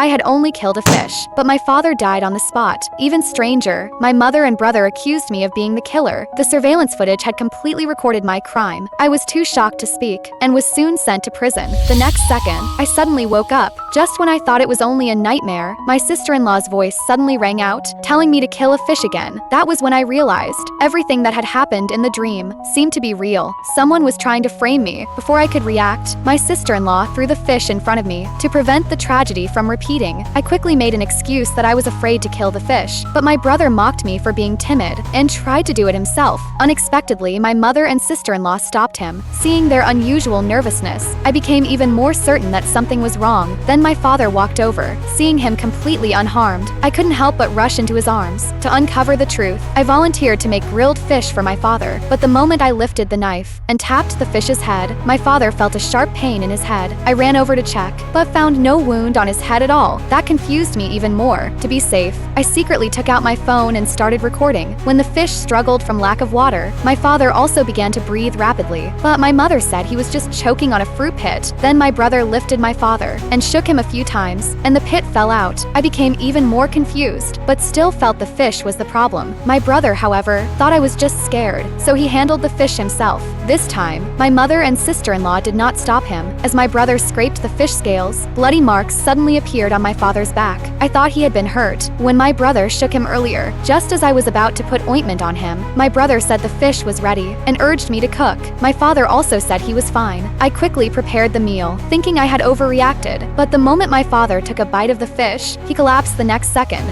I had only killed a fish, but my father died on the spot. Even stranger, my mother and brother accused me of being the killer. The surveillance footage had completely recorded my crime. I was too shocked to speak, and was soon sent to prison. The next second, I suddenly woke up. Just when I thought it was only a nightmare, my sister-in-law's voice suddenly rang out, telling me to kill a fish again. That was when I realized everything that had happened in the dream seemed to be real. Someone was trying to frame me. Before I could react, my sister-in-law threw the fish in front of me. To prevent the tragedy from repeating, I quickly made an excuse that I was afraid to kill the fish, but my brother mocked me for being timid and tried to do it himself. Unexpectedly, my mother and sister-in-law stopped him. Seeing their unusual nervousness, I became even more certain that something was wrong. Then my father walked over. Seeing him completely unharmed, I couldn't help but rush into his arms. To uncover the truth, I volunteered to make grilled fish for my father, but the moment I lifted the knife and tapped the fish's head, my father felt a sharp pain in his head. I ran over to check, but found no wound on his head at all. That confused me even more. To be safe, I secretly took out my phone and started recording. When the fish struggled from lack of water, my father also began to breathe rapidly, but my mother said he was just choking on a fruit pit. Then my brother lifted my father and shook him a few times, and the pit fell out. I became even more confused, but still felt the fish was the problem. My brother, however, thought I was just scared, so he handled the fish himself. This time, my mother and sister-in-law did not stop him. As my brother scraped the fish scales, bloody marks suddenly appeared on my father's back. I thought he had been hurt when my brother shook him earlier. Just as I was about to put ointment on him, my brother said the fish was ready and urged me to cook. My father also said he was fine. I quickly prepared the meal, thinking I had overreacted, but the moment my father took a bite of the fish, he collapsed the next second.